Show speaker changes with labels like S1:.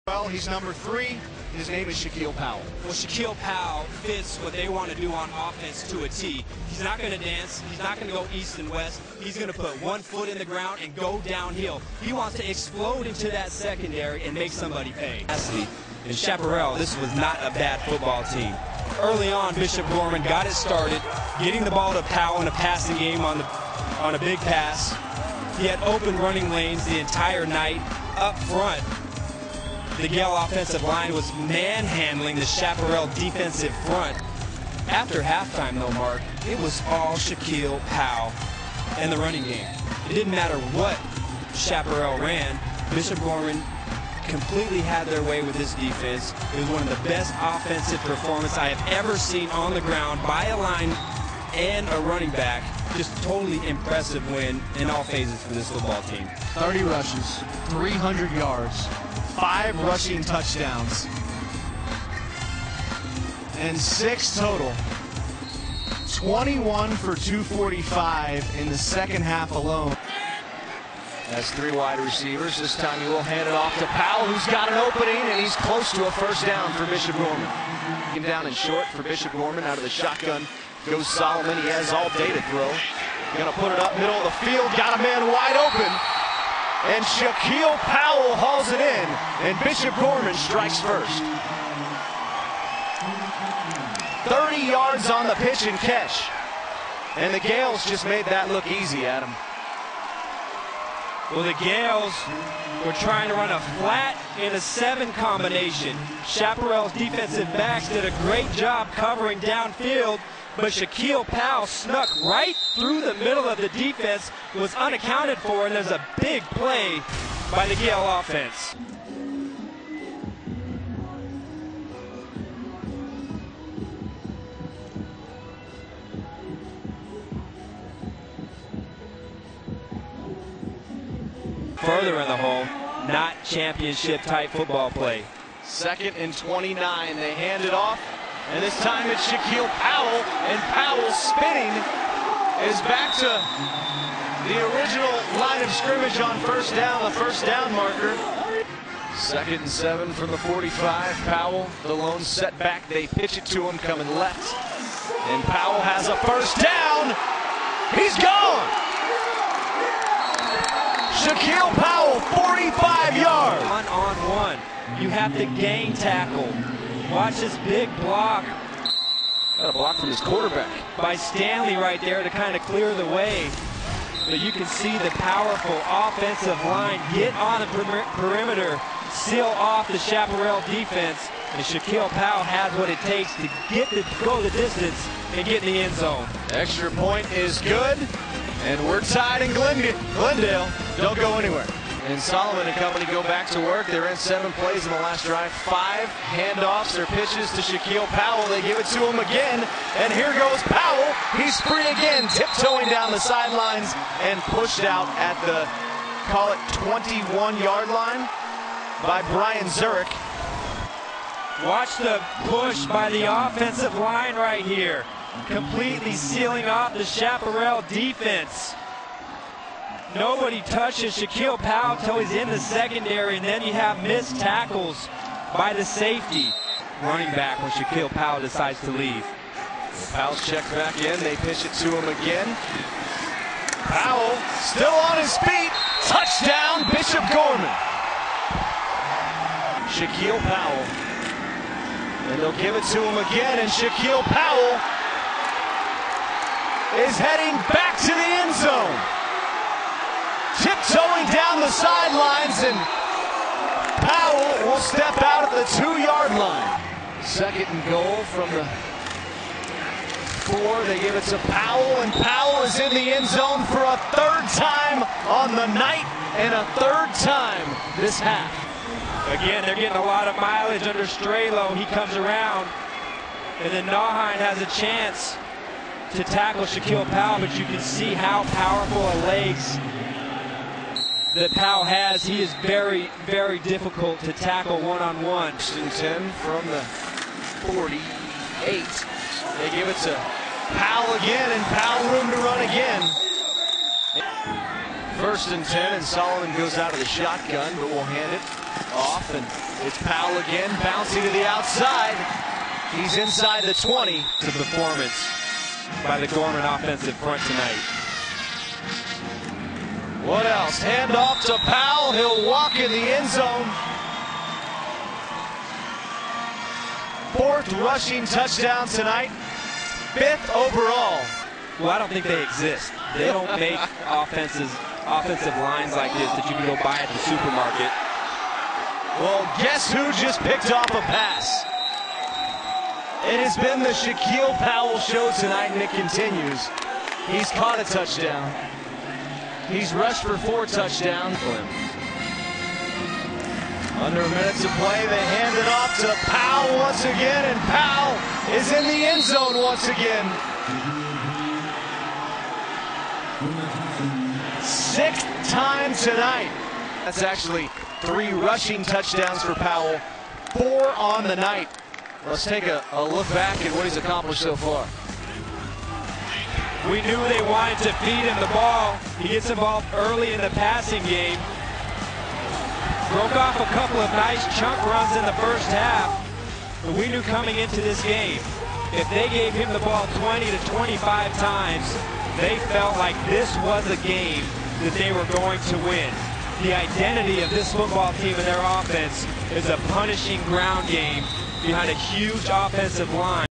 S1: Well, he's number 3. His name is Shaquille Powell.
S2: Well, Shaquille Powell fits what they want to do on offense to a T. He's not going to dance. He's not going to go east and west. He's going to put one foot in the ground and go downhill. He wants to explode into that secondary and make somebody pay. In Chapparel, this was not a bad football team. Early on, Bishop Gorman got it started, getting the ball to Powell in a passing game on a big pass. He had open running lanes the entire night. Up front, the Gale offensive line was manhandling the Chapparel defensive front. After halftime, though, Mark, it was all Shaquille Powell and the running game. It didn't matter what Chapparel ran. Bishop Gorman completely had their way with this defense. It was one of the best offensive performances I have ever seen on the ground by a line and a running back. Just totally impressive win in all phases for this football team.
S1: 30 rushes, 300 yards, 5 rushing touchdowns, and 6 total. 21 for 245 in the second half alone. That's 3 wide receivers. This time he will hand it off to Powell, who's got an opening, and he's close to a first down for Bishop Gorman. Down and short for Bishop Gorman. Out of the shotgun goes Solomon. He has all day to throw. Going to put it up middle of the field. Got a man wide open. And Shaquille Powell hauls it in. And Bishop Gorman strikes first. 30 yards on the pitch and catch. And the Gales just made that look easy, Adam.
S2: Well, the Gales were trying to run a flat in a 7 combination. Chapparel's defensive backs did a great job covering downfield, but Shaquille Powell snuck right through the middle of the defense, was unaccounted for, and there's a big play by the Gale offense. Further in the hole, not championship type football play.
S1: 2nd and 29. They hand it off, and this time it's Shaquille Powell, and Powell spinning is back to the original line of scrimmage on first down, the first down marker. 2nd and 7 from the 45. Powell, the lone setback. They pitch it to him coming left, and Powell has a first down. He's gone. Shaquille Powell, 45 yards.
S2: 1-on-1. You have to gain tackle. Watch this big block.
S1: Got a block from his quarterback.
S2: By Stanley right there to kind of clear the way. But you can see the powerful offensive line get on the perimeter, seal off the Chapparel defense, and Shaquille Powell has what it takes to go the distance and get in the end zone.
S1: Extra point is good. And we're tied in Glendale. Don't go anywhere. And Solomon and company go back to work. They're in 7 plays in the last drive. 5 handoffs or pitches to Shaquille Powell. They give it to him again. And here goes Powell. He's free again, tiptoeing down the sidelines and pushed out at the, call it 21-yard line by Brian Zurich.
S2: Watch the push by the offensive line right here. Completely sealing off the Chapparel defense. Nobody touches Shaquille Powell until he's in the secondary, and then you have missed tackles by the safety running back when Shaquille Powell decides to leave.
S1: Powell's checked back in. They pitch it to him again. Powell still on his feet. Touchdown, Bishop Gorman. Shaquille Powell. And they'll give it to him again, and Shaquille Powell is heading back to the end zone. Tiptoeing down the sidelines, and Powell will step out at the 2-yard line. 2nd and goal from the 4. They give it to Powell, and Powell is in the end zone for a 3rd time on the night and a 3rd time this half.
S2: Again, they're getting a lot of mileage under Strelo. He comes around, and then Nauheim has a chance to tackle Shaquille Powell, but you can see how powerful a legs that Powell has. He is very, very difficult to tackle one-on-one.
S1: 10 from the 48. They give it to Powell again, and Powell room to run again. 1st and 10, and Solomon goes out of the shotgun, but will hand it off, and it's Powell again, bouncing to the outside. He's inside the 20.
S2: To performance by the Gorman offensive front tonight.
S1: What else? Hand off to Powell. He'll walk in the end zone. 4th rushing touchdown tonight. 5th overall.
S2: Well, I don't think they exist. They don't make offensive lines like this that you can go buy at the supermarket.
S1: Well, guess who just picked off a pass? It has been the Shaquille Powell show tonight, and it continues. He's caught a touchdown. He's rushed for 4 touchdowns. Under a minute to play, they hand it off to Powell once again, and Powell is in the end zone once again. 6th time tonight. That's actually 3 rushing touchdowns for Powell, 4 on the night. Let's take a look back at what he's accomplished so far.
S2: We knew they wanted to feed him the ball. He gets involved early in the passing game. Broke off a couple of nice chunk runs in the first half. But we knew coming into this game, if they gave him the ball 20 to 25 times, they felt like this was a game that they were going to win. The identity of this football team and their offense is a punishing ground game behind a huge offensive line.